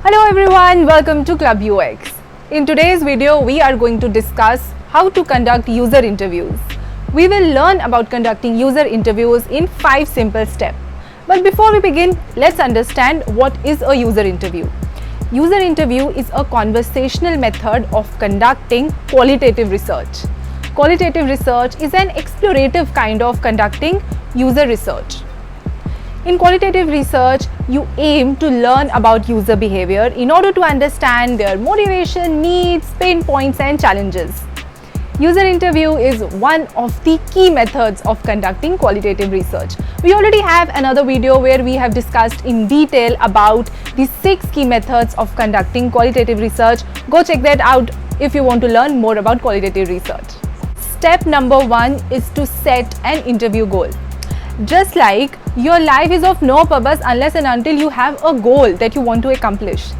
Hello everyone, welcome to Club UX. In today's video, we are going to discuss how to conduct user interviews. We will learn about conducting user interviews in 5 simple steps. But before we begin, let's understand what is a user interview. User interview is a conversational method of conducting qualitative research. Qualitative research is an explorative kind of conducting user research. In qualitative research, you aim to learn about user behavior in order to understand their motivation, needs, pain points and challenges. User interview is one of the key methods of conducting qualitative research. We already have another video where we have discussed in detail about the 6 key methods of conducting qualitative research. Go check that out if you want to learn more about qualitative research. Step number 1 is to set an interview goal. Just like your life is of no purpose unless and until you have a goal that you want to accomplish.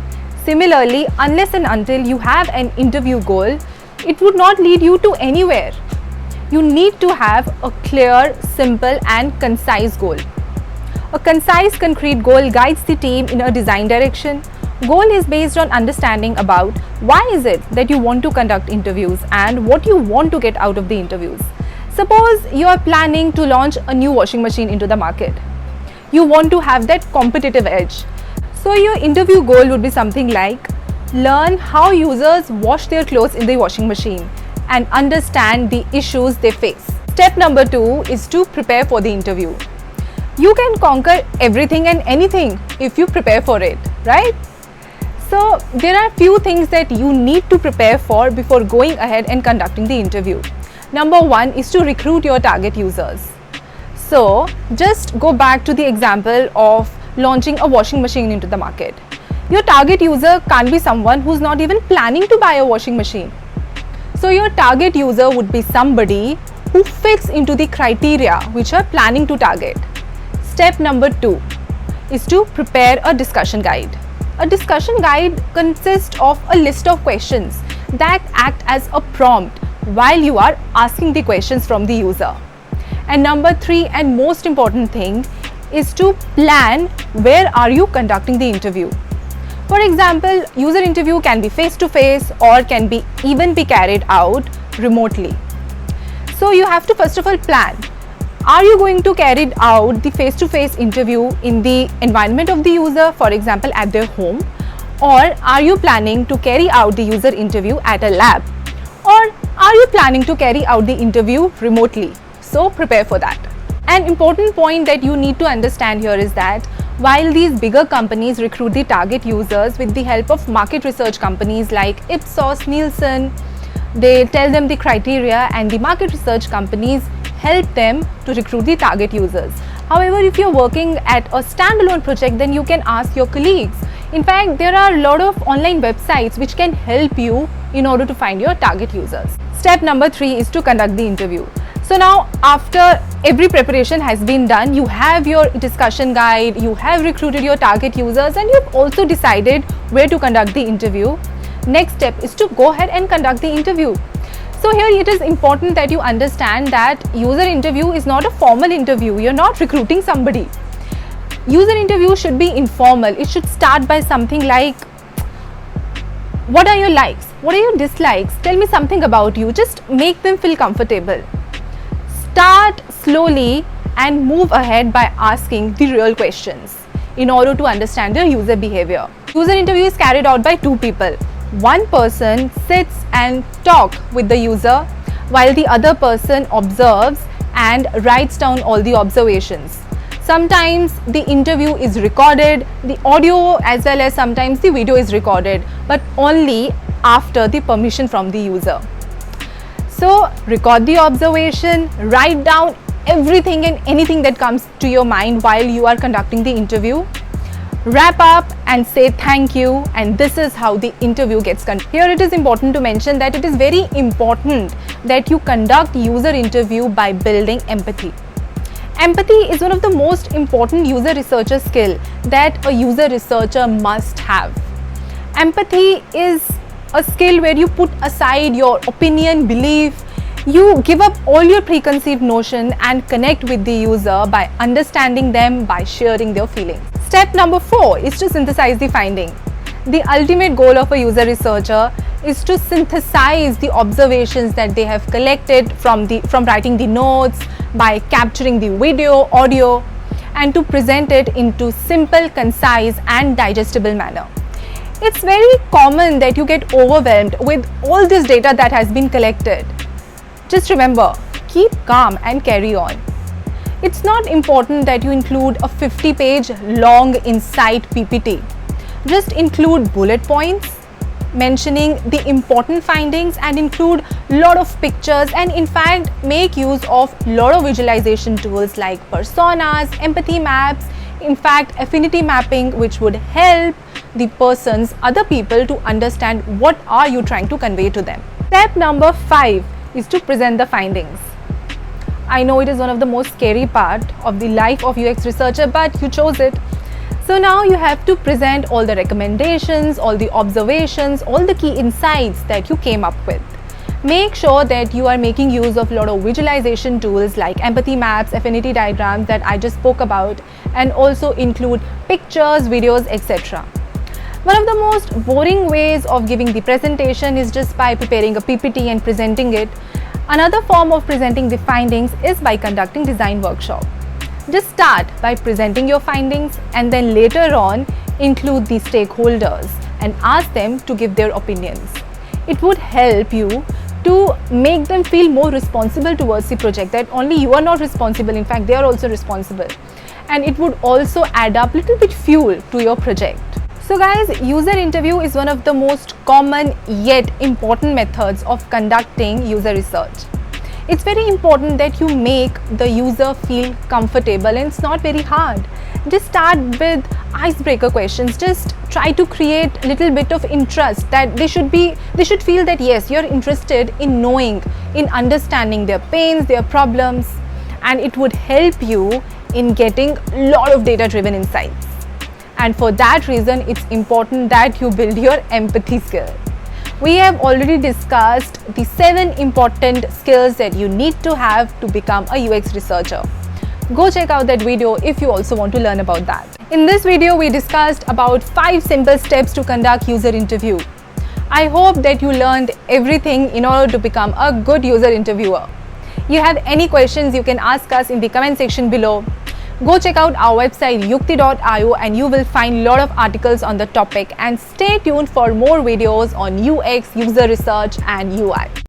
Similarly, unless and until you have an interview goal, it would not lead you to anywhere. You need to have a clear, simple and concise goal. A concise, concrete goal guides the team in a design direction. Goal is based on understanding about why is it that you want to conduct interviews and what you want to get out of the interviews. Suppose you are planning to launch a new washing machine into the market. You want to have that competitive edge. So your interview goal would be something like learn how users wash their clothes in the washing machine and understand the issues they face. Step number 2 is to prepare for the interview. You can conquer everything and anything if you prepare for it, right? So there are few things that you need to prepare for before going ahead and conducting the interview. Number 1 is to recruit your target users. So just go back to the example of launching a washing machine into the market. Your target user can't be someone who's not even planning to buy a washing machine. So your target user would be somebody who fits into the criteria which you're planning to target. Step number 2 is to prepare a discussion guide. A discussion guide consists of a list of questions that act as a prompt while you are asking the questions from the user. And number 3 and most important thing is to plan where are you conducting the interview. For example, user interview can be face-to-face or can be even be carried out remotely. So you have to first of all plan. Are you going to carry out the face-to-face interview in the environment of the user, for example at their home, or are you planning to carry out the user interview at a lab, or are you planning to carry out the interview remotely? So prepare for that. An important point that you need to understand here is that while these bigger companies recruit the target users with the help of market research companies like Ipsos, Nielsen, they tell them the criteria and the market research companies help them to recruit the target users. However, if you're working at a standalone project, then you can ask your colleagues. In fact, there are a lot of online websites which can help you in order to find your target users. Step number 3 is to conduct the interview. So now after every preparation has been done, you have your discussion guide, you have recruited your target users and you've also decided where to conduct the interview. Next step is to go ahead and conduct the interview. So here it is important that you understand that user interview is not a formal interview. You're not recruiting somebody. User interview should be informal. It should start by something like, what are your likes? What are your dislikes? Tell me something about you. Just make them feel comfortable. Start slowly and move ahead by asking the real questions in order to understand your user behavior. User interview is carried out by 2 people. One person sits and talks with the user while the other person observes and writes down all the observations. Sometimes the interview is recorded, the audio as well as sometimes the video is recorded, but only after the permission from the user. So record the observation, write down everything and anything that comes to your mind while you are conducting the interview. Wrap up and say thank you, and this is how the interview gets conducted. Here it is important to mention that it is very important that you conduct user interview by building empathy. Empathy is one of the most important user researcher skill that a user researcher must have. Empathy is a skill where you put aside your opinion, belief, you give up all your preconceived notion and connect with the user by understanding them, by sharing their feelings. Step number 4 is to synthesize the finding. The ultimate goal of a user researcher is to synthesize the observations that they have collected from writing the notes, by capturing the video, audio, and to present it into simple, concise and digestible manner. It's very common that you get overwhelmed with all this data that has been collected. Just remember, keep calm and carry on. It's not important that you include a 50-page long insight PPT. Just include bullet points mentioning the important findings and include a lot of pictures, and in fact make use of a lot of visualization tools like personas, empathy maps, in fact affinity mapping, which would help the other people to understand what are you trying to convey to them. Step number 5 is to present the findings. I know it is one of the most scary part of the life of UX researcher, but you chose it. So now you have to present all the recommendations, all the observations, all the key insights that you came up with. Make sure that you are making use of a lot of visualization tools like empathy maps, affinity diagrams that I just spoke about, and also include pictures, videos, etc. One of the most boring ways of giving the presentation is just by preparing a PPT and presenting it. Another form of presenting the findings is by conducting design workshop. Just start by presenting your findings and then later on include the stakeholders and ask them to give their opinions. It would help you to make them feel more responsible towards the project, that only you are not responsible, in fact they are also responsible, and it would also add up little bit fuel to your project. So guys, user interview is one of the most common yet important methods of conducting user research. It's very important that you make the user feel comfortable, and it's not very hard. Just start with icebreaker questions. Just try to create a little bit of interest, that they should feel that yes, you're interested in knowing, in understanding their pains, their problems, and it would help you in getting a lot of data driven insights. And for that reason, it's important that you build your empathy skill. We have already discussed the 7 important skills that you need to have to become a UX researcher. Go check out that video if you also want to learn about that. In this video, we discussed about 5 simple steps to conduct user interview. I hope that you learned everything in order to become a good user interviewer. You have any questions, you can ask us in the comment section below. Go check out our website yukti.io and you will find a lot of articles on the topic, and stay tuned for more videos on UX, user research and UI.